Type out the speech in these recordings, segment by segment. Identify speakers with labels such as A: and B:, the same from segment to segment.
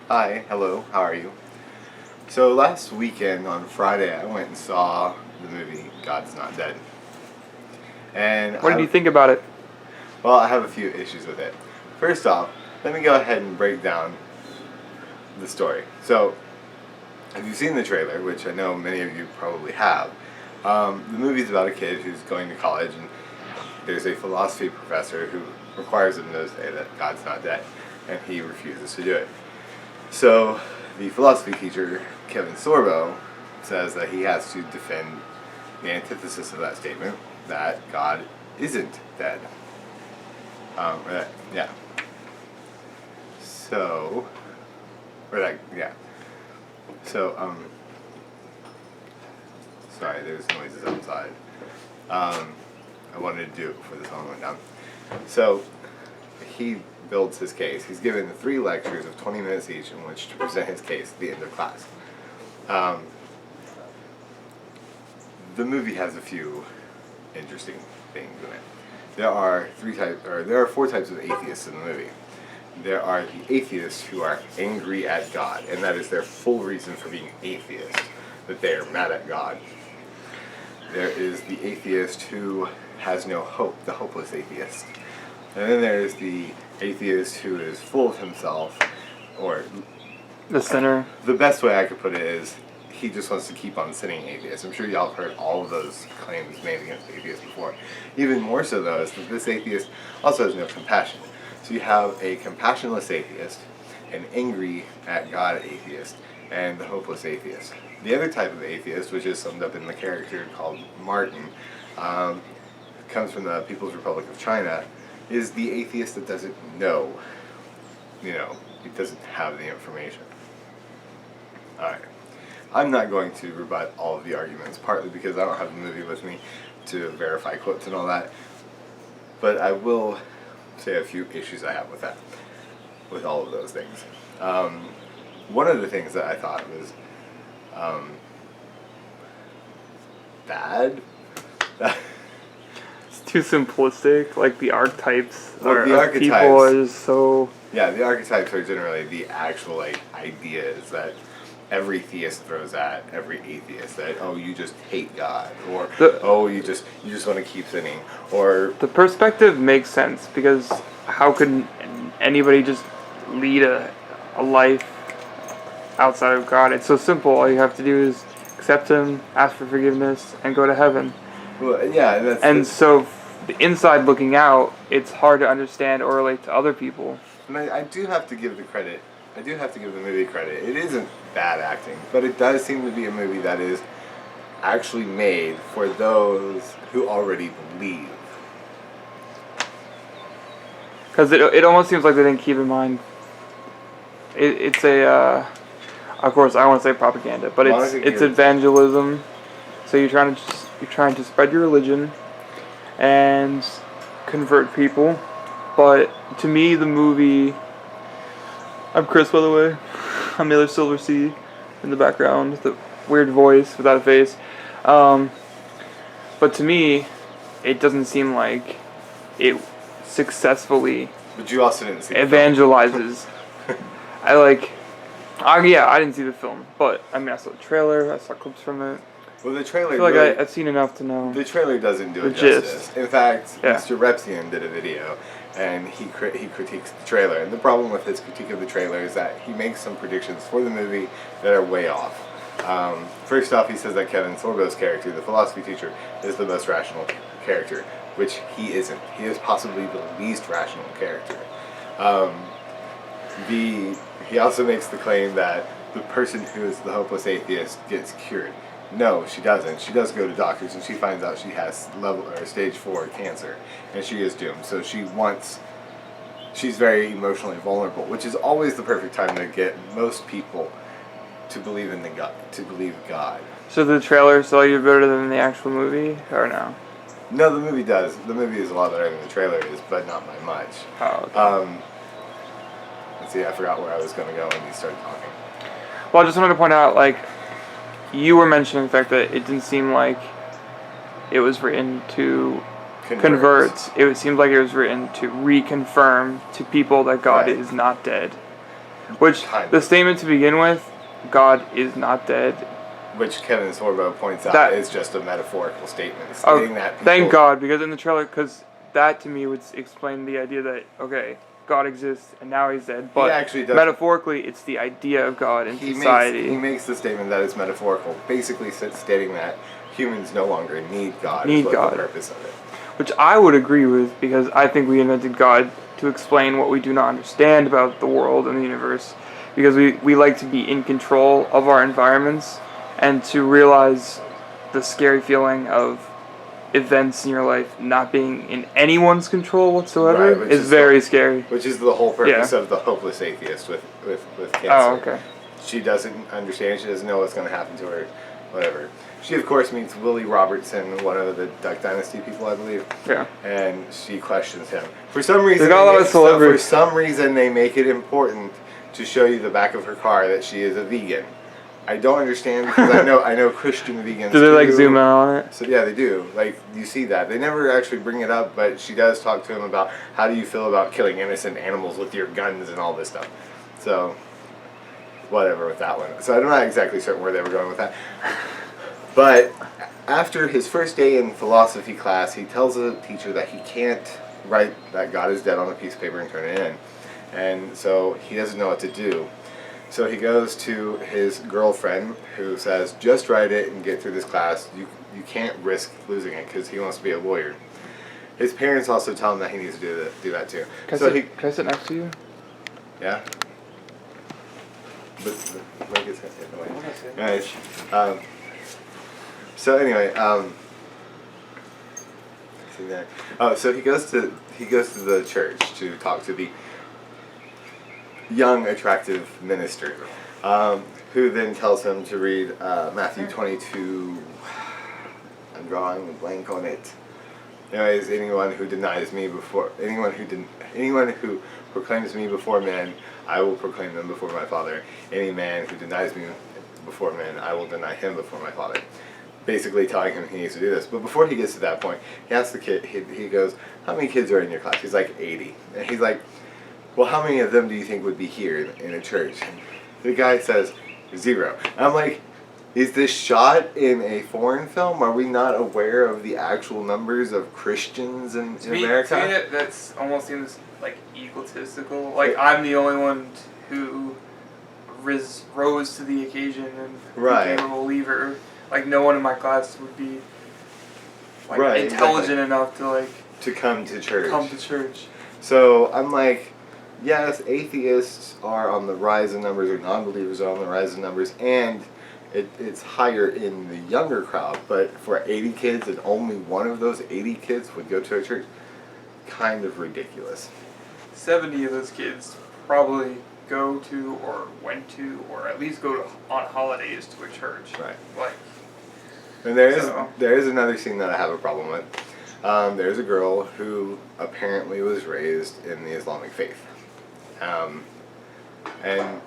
A: Hi, hello, how are you? So last weekend on Friday, I went and saw the movie God's Not Dead. And
B: What did you think about it?
A: I have a few issues with it. First off, let me go ahead and break down the story. So, if you've seen the trailer, which I know many of you probably have, the movie's about a kid who's going to college, and there's a philosophy professor who requires him to say that God's not dead, and he refuses to do it. So the philosophy teacher, Kevin Sorbo, says that he has to defend the antithesis of that statement, that God isn't dead. Yeah. So, or like, yeah. So, sorry, there's noises outside. I wanted to do it before the song went down. So, he builds his case. He's given 3 lectures of 20 minutes each in which to present his case at the end of class. The movie has a few interesting things in it. There are 4 types of atheists in the movie. There are the atheists who are angry at God, and that is their full reason for being atheist, that they are mad at God. There is the atheist who has no hope, the hopeless atheist. And then there's the atheist who is full of himself, or
B: The sinner.
A: the best way I could put it is he just wants to keep on sinning atheist. I'm sure y'all have heard all of those claims made against atheists before. Even more so, though, is that this atheist also has no compassion. So you have a compassionless atheist, an angry at God atheist, and the hopeless atheist. The other type of atheist, which is summed up in the character called Martin, comes from the People's Republic of China, is the atheist that doesn't know. He doesn't have the information. Alright. I'm not going to rebut all of the arguments, partly because I don't have the movie with me to verify quotes and all that. But I will say a few issues I have with that, with all of those things. One of the things that I thought was bad.
B: It's too simplistic. Like the archetypes
A: Well, the
B: of
A: archetypes,
B: people are just so.
A: Yeah, the archetypes are generally the actual ideas that every theist throws at every atheist. That you just hate God, or you just want to keep sinning, or
B: The perspective makes sense because how could anybody just lead a life outside of God? It's so simple. All you have to do is accept Him, ask for forgiveness, and go to heaven.
A: well, yeah,
B: So, the inside looking out, it's hard to understand or relate to other people.
A: And I do have to give the credit. I do have to give the movie credit. It isn't bad acting, but it does seem to be a movie that is actually made for those who already believe.
B: Because it almost seems like they didn't keep in mind. It's of course, I don't want to say propaganda, but it's evangelism. So you're trying to spread your religion and convert people. But to me, the movie. I'm Chris, by the way. I'm Miller Silversea in the background, the weird voice without a face. But to me, it doesn't seem like it successfully
A: But you also didn't see
B: evangelizes. I didn't see the film, but I mean, I saw the trailer, I saw clips from it.
A: Well, the trailer.
B: I feel like I've seen enough to know.
A: The trailer doesn't do it
B: gist.
A: justice. In fact,
B: Yeah.
A: Mr. Repsian did a video, and he critiques the trailer. And the problem with his critique of the trailer is that he makes some predictions for the movie that are way off. First off, he says that Kevin Sorbo's character, the philosophy teacher, is the most rational character, which he isn't. He is possibly the least rational character. He also makes the claim that the person who is the hopeless atheist gets cured. No, she doesn't. She does go to doctors, and she finds out she has stage 4 cancer, and she is doomed. So she's very emotionally vulnerable, which is always the perfect time to get most people to believe in God.
B: So the trailer saw you better than the actual movie, or no?
A: No, the movie does. The movie is a lot better than the trailer is, but not by much.
B: Oh, okay.
A: Let's see, I forgot where I was going to go when you started talking.
B: Well, I just wanted to point out, you were mentioning the fact that it didn't seem like it was written to convert. It seemed like it was written to reconfirm to people that God is not dead. Which,
A: Kind
B: the
A: of.
B: statement to begin with, God is not dead.
A: Which Kevin Sorbo points out
B: That-
A: is just a metaphorical statement, stating that people...
B: Thank God, because in the trailer, because that to me would explain the idea that, okay, God exists and now he's dead, but
A: actually does.
B: metaphorically, it's the idea of God in society.
A: He makes the statement that it's metaphorical, basically stating that humans no longer need God.
B: Need
A: is what
B: God.
A: The purpose of it.
B: Which I would agree with, because I think we invented God to explain what we do not understand about the world and the universe, because we like to be in control of our environments, and to realize the scary feeling of events in your life not being in anyone's control whatsoever
A: Right,
B: is very scary.
A: Which is the whole purpose
B: Yeah.
A: of the hopeless atheist with cancer.
B: Oh, okay.
A: She doesn't understand. She doesn't know what's going to happen to her. Whatever. She, of course, meets Willie Robertson, one of the Duck Dynasty people, I believe.
B: Yeah.
A: And she questions him. For some reason,
B: They got a lot of celebrities.
A: For some reason, they make it important to show you the back of her car that she is a vegan. I don't understand, because I know Christian vegans.
B: Do they like zoom out on it?
A: So yeah, they do. Like, you see that. They never actually bring it up, but she does talk to him about how do you feel about killing innocent animals with your guns and all this stuff. So, whatever with that one. So I'm not exactly certain where they were going with that. But after his first day in philosophy class, he tells the teacher that he can't write that God is dead on a piece of paper and turn it in. And so he doesn't know what to do. So he goes to his girlfriend, who says, just write it and get through this class. You can't risk losing it, because he wants to be a lawyer. His parents also tell him that he needs to do that too.
B: Can I sit next to you?
A: Yeah? But Mike is going to take it away. Nice. So anyway, see that. Oh, so he goes to the church to talk to the young, attractive minister, who then tells him to read Matthew 22. I'm drawing a blank on it. Anyways, anyone who proclaims me before men, I will proclaim them before my Father. Any man who denies me before men, I will deny him before my Father. Basically telling him he needs to do this. But before he gets to that point, he asks the kid, he goes, how many kids are in your class? He's like 80. And he's like, well, how many of them do you think would be here in a church? And the guy says, 0. And I'm like, is this shot in a foreign film? Are we not aware of the actual numbers of Christians in America?
B: To me, that's almost seems like egotistical. Like, I'm the only one who rose to the occasion and became a believer. Like, no one in my class would be intelligent enough to
A: come to church. So I'm like, yes, atheists are on the rise in numbers, or non-believers are on the rise in numbers, and it's higher in the younger crowd. But for 80 kids, and only one of those 80 kids would go to a church, kind of ridiculous.
B: 70 of those kids probably go to, or went to, or at least go to on holidays to a church.
A: Right.
B: Like.
A: And there is another scene that I have a problem with. There's a girl who apparently was raised in the Islamic faith. And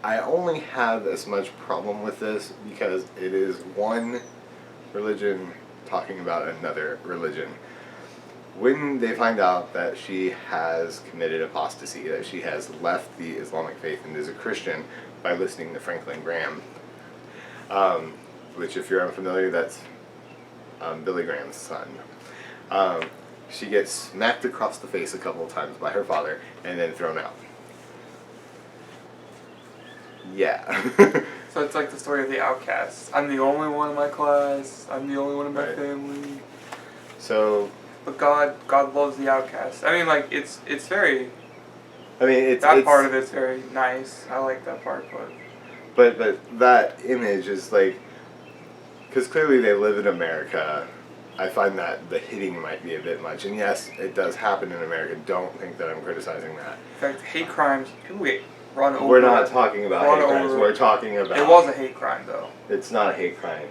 A: I only have as much problem with this because it is one religion talking about another religion. When they find out that she has committed apostasy, that she has left the Islamic faith and is a Christian by listening to Franklin Graham, which, if you're unfamiliar, that's Billy Graham's son. She gets smacked across the face a couple of times by her father and then thrown out. Yeah.
B: So it's like the story of the outcasts. I'm the only one in my class. I'm the only one in my family.
A: So.
B: But God loves the outcasts. I mean, like, it's very.
A: I mean,
B: that part of it's very nice. I like that part,
A: but that image is like, because clearly they live in America. I find that the hitting might be a bit much, and yes, it does happen in America. Don't think that I'm criticizing that.
B: In fact, hate crimes. People get run over.
A: We're not talking about hate crimes. We're talking about.
B: It was a hate crime, though.
A: It's not a hate crime.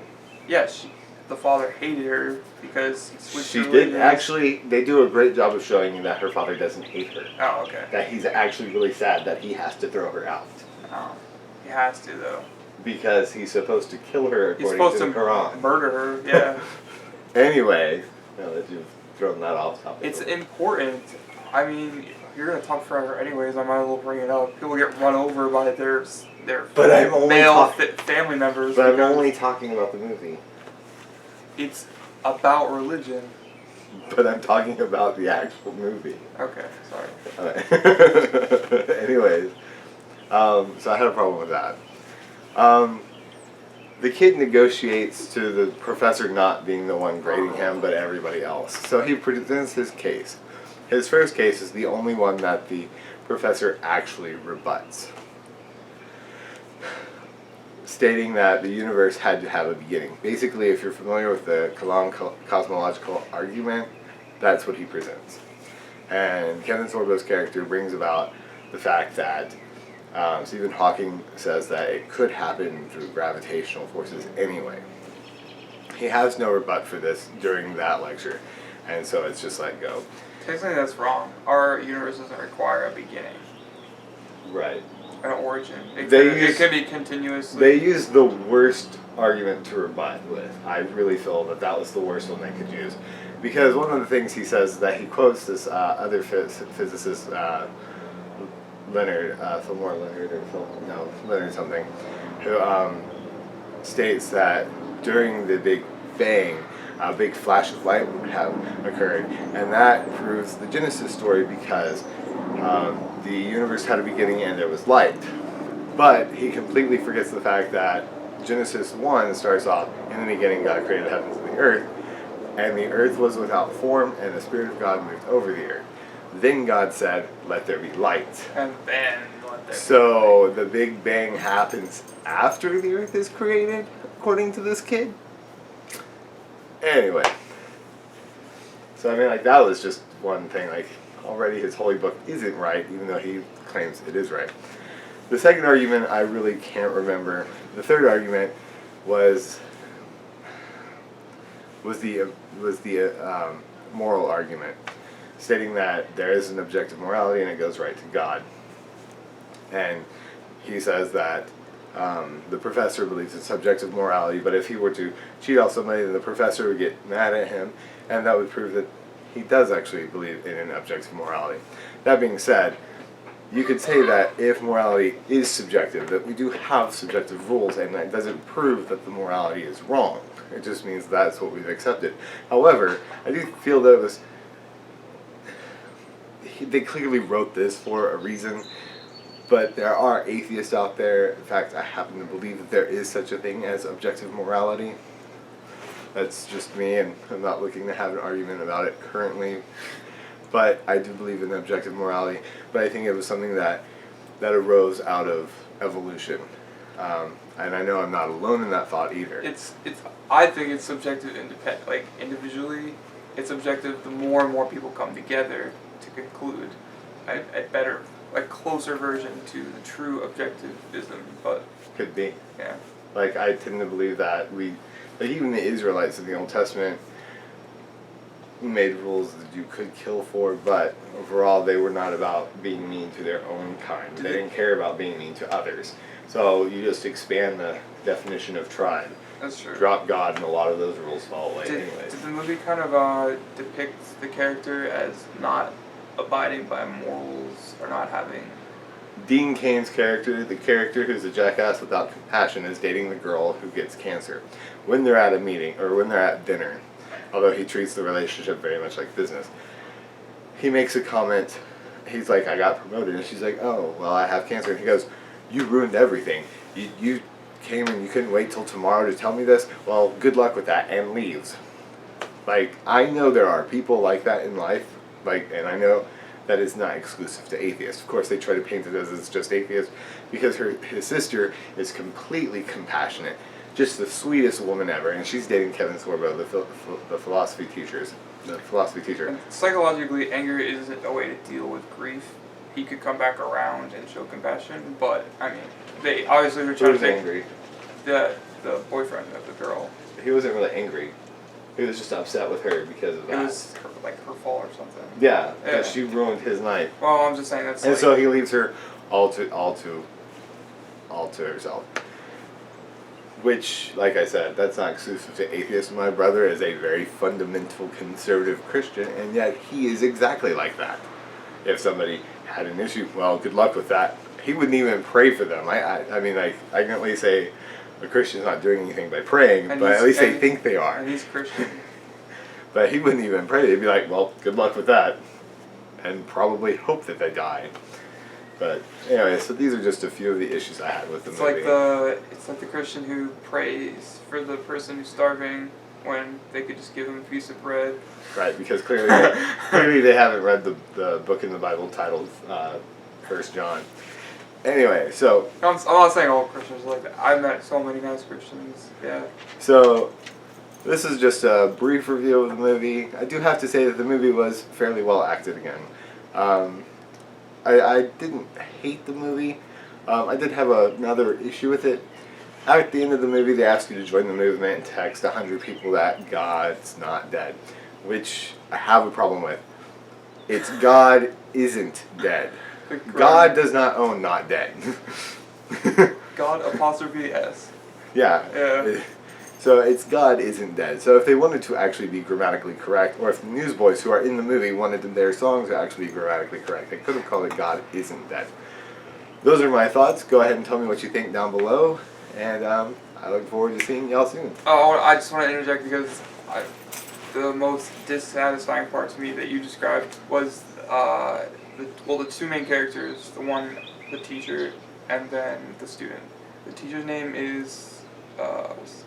B: Yes, the father hated her because he switched.
A: She did actually. They do a great job of showing you that her father doesn't hate her.
B: Oh, okay.
A: That he's actually really sad that he has to throw her out.
B: Oh, he has to though.
A: Because he's supposed to kill her according to the Quran.
B: Murder her, yeah.
A: Anyway, now that you've thrown that off topic.
B: It's important. I mean, you're gonna talk forever anyways. I might as well bring it up. People get run over by their
A: But I'm only
B: male family members.
A: But I'm only talking about the movie.
B: It's about religion.
A: But I'm talking about the actual movie.
B: Okay, sorry.
A: Anyways, so I had a problem with that. The kid negotiates to the professor not being the one grading him, but everybody else. So he presents his case. His first case is the only one that the professor actually rebuts, stating that the universe had to have a beginning. Basically, if you're familiar with the Kalam cosmological argument, that's what he presents. And Kevin Sorbo's character brings about the fact that Stephen Hawking says that it could happen through gravitational forces anyway. He has no rebut for this during that lecture, and so it's just let go.
B: Technically, that's wrong. Our universe doesn't require a beginning.
A: Right.
B: An origin. It could be continuously.
A: They used the worst argument to rebut with. I really feel that that was the worst one they could use. Because one of the things he says is that he quotes this other physicist, Leonard, Fillmore Leonard, Leonard something, who states that during the Big Bang, a big flash of light would have occurred. And that proves the Genesis story because the universe had a beginning and there was light. But he completely forgets the fact that Genesis 1 starts off, in the beginning God created the heavens and the earth, and the earth was without form and the Spirit of God moved over the earth. Then God said, let there be light.
B: And then let there be
A: So the Big Bang happens after the earth is created, according to this kid? Anyway. So I mean, like, that was just one thing. Like, already his holy book isn't right, even though he claims it is right. The second argument I really can't remember. The third argument was the moral argument, stating that there is an objective morality and it goes right to God. And he says that the professor believes in subjective morality, but if he were to cheat off somebody, then the professor would get mad at him, and that would prove that he does actually believe in an objective morality. That being said, you could say that if morality is subjective, that we do have subjective rules, and that doesn't prove that the morality is wrong. It just means that's what we've accepted. However, I do feel that it was... They clearly wrote this for a reason, but there are atheists out there. In fact, I happen to believe that there is such a thing as objective morality. That's just me, and I'm not looking to have an argument about it currently. But I do believe in objective morality. But I think it was something that arose out of evolution. And I know I'm not alone in that thought either.
B: I think it's subjective, like individually. It's subjective the more and more people come together to conclude a better, like closer version to the true objectivism. But
A: could be.
B: Yeah.
A: Like, I tend to believe that like even the Israelites in the Old Testament made rules that you could kill for, but overall they were not about being mean to their own kind. They didn't care about being mean to others. So you just expand the definition of tribe.
B: That's true.
A: Drop God, and a lot of those rules fall away anyways.
B: Did the movie kind of depict the character as not abiding by morals or not having...
A: Dean Cain's character, the character who's a jackass without compassion, is dating the girl who gets cancer. When they're at a meeting, or when they're at dinner, although he treats the relationship very much like business, he makes a comment. He's like, I got promoted. And she's like, oh, well, I have cancer. And he goes, you ruined everything. You came and you couldn't wait till tomorrow to tell me this? Well, good luck with that, and leaves. Like, I know there are people like that in life, like, and I know that is not exclusive to atheists. Of course, they try to paint it as it's just atheists, because his sister is completely compassionate, just the sweetest woman ever, and she's dating Kevin Sorbo, the philosophy teacher.
B: And psychologically, anger isn't a way to deal with grief. He could come back around and show compassion, but I mean, they obviously were trying to take
A: angry.
B: The boyfriend of the girl.
A: He wasn't really angry. He was just upset with her because of that.
B: It was her fault or something.
A: Yeah, because she ruined his night.
B: Well, I'm just saying that's.
A: And so he leaves her all to herself. Which, like I said, that's not exclusive to atheists. My brother is a very fundamental conservative Christian, and yet he is exactly like that. if somebody had an issue, well, good luck with that. He wouldn't even pray for them. I mean, like, I can at least say a Christian's not doing anything by praying, but at least they think they are.
B: And he's Christian.
A: But he wouldn't even pray. He'd be like, well, good luck with that. And probably hope that they die. But anyway, so these are just a few of the issues I had with the movie.
B: It's like the Christian who prays for the person who's starving when they could just give them a piece of bread.
A: Right, because clearly they haven't read the book in the Bible titled 1 John. Anyway, so...
B: I'm not saying all Christians are like that. I've met so many nice Christians, yeah.
A: So, this is just a brief review of the movie. I do have to say that the movie was fairly well acted again. I didn't hate the movie. I did have another issue with it. At the end of the movie, they ask you to join the movement and text 100 people that God's not dead, which I have a problem with. It's God isn't dead. God does not own not dead.
B: God apostrophe S.
A: Yeah. So it's God isn't dead. So if they wanted to actually be grammatically correct, or if the newsboys who are in the movie wanted their songs to actually be grammatically correct, they could have called it God isn't dead. Those are my thoughts. Go ahead and tell me what you think down below. And I look forward to seeing y'all soon.
B: Oh, I just want to interject because the most dissatisfying part to me that you described was the two main characters, the teacher, and then the student. The teacher's name is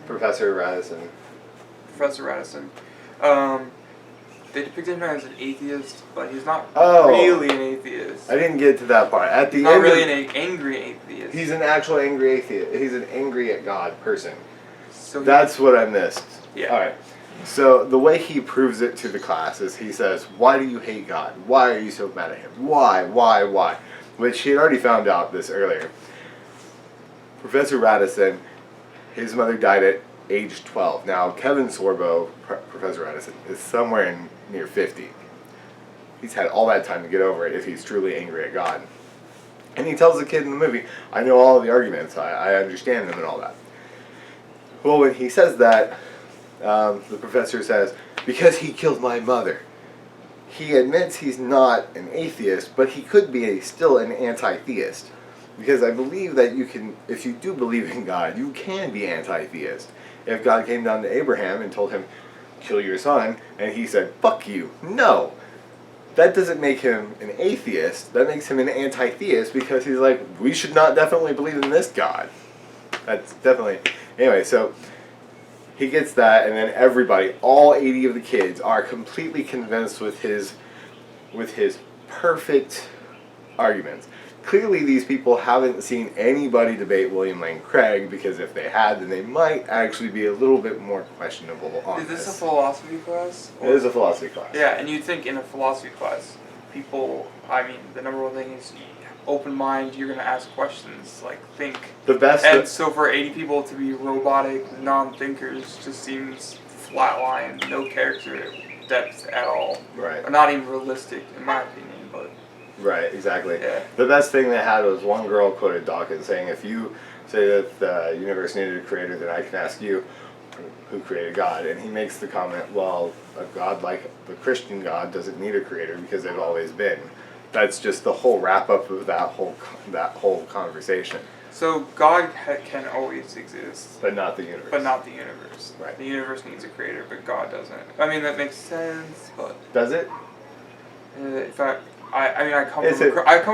A: Professor Radisson.
B: Professor Radisson. They depicted him as an atheist, but he's not really an atheist.
A: I didn't get to that part. At the
B: he's
A: end,
B: not really an angry atheist.
A: He's an actual angry atheist. He's an angry at God person.
B: So
A: that's what I missed.
B: Yeah.
A: All right. So the way he proves it to the class is he says, "Why do you hate God? Why are you so mad at him? Why? Which he had already found out this earlier. Professor Radisson, his mother died at age 12. Now, Kevin Sorbo, Professor Radisson, is somewhere near 50. He's had all that time to get over it if he's truly angry at God. And he tells the kid in the movie, I know all of the arguments, I understand them and all that. Well, when he says that, the professor says, because he killed my mother. He admits he's not an atheist, but he could be still an anti-theist. Because I believe that you can, if you do believe in God, you can be anti-theist. If God came down to Abraham and told him, kill your son, and he said, fuck you, no. That doesn't make him an atheist. That makes him an anti-theist because he's like, we should not definitely believe in this God. That's definitely... Anyway, so he gets that, and then everybody, all 80 of the kids, are completely convinced with his perfect arguments. Clearly these people haven't seen anybody debate William Lane Craig, because if they had, then they might actually be a little bit more questionable on this.
B: Is this a philosophy class?
A: It is a philosophy class.
B: Yeah, and you'd think in a philosophy class, people, I mean, the number one thing is open mind, you're going to ask questions, like think.
A: The best.
B: And so for 80 people to be robotic, non-thinkers just seems flatline, no character depth at all.
A: Right.
B: Or not even realistic, in my opinion, but...
A: Right, exactly.
B: Yeah.
A: The best thing they had was one girl quoted Dawkins saying, if you say that the universe needed a creator, then I can ask you, who created God? And he makes the comment, well, a God like the Christian God doesn't need a creator because they've always been. That's just the whole wrap-up of that whole conversation.
B: So God can always exist.
A: But not the universe.
B: But not the universe.
A: Right.
B: The universe needs a creator, but God doesn't. I mean, that makes sense, but...
A: Does it?
B: In fact, I come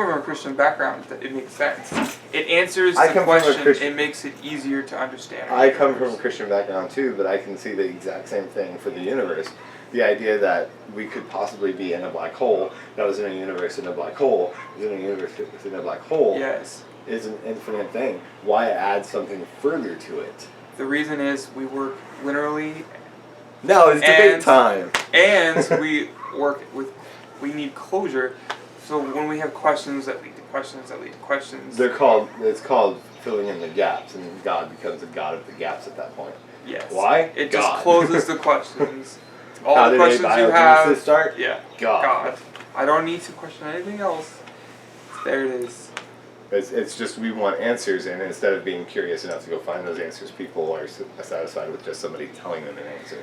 B: from a Christian background. It makes sense. It answers the question. It makes it easier to understand.
A: I come from a Christian background too, but I can see the exact same thing for the universe. The idea that we could possibly be in a black hole, that was in a universe in a black hole, is in a universe within a black hole,
B: yes,
A: is an infinite thing. Why add something further to it?
B: The reason is we work linearly.
A: No, it's debate time.
B: And we need closure. So when we have questions that lead to questions that lead to questions,
A: it's called filling in the gaps, and God becomes a God of the gaps at that point.
B: Yes.
A: Why?
B: It
A: God.
B: just closes the questions. All
A: How
B: the
A: did
B: questions you have.
A: Start?
B: Yeah.
A: God.
B: I don't need to question anything else. There it is.
A: It's just we want answers, and instead of being curious enough to go find those answers, people are satisfied with just somebody telling them an answer.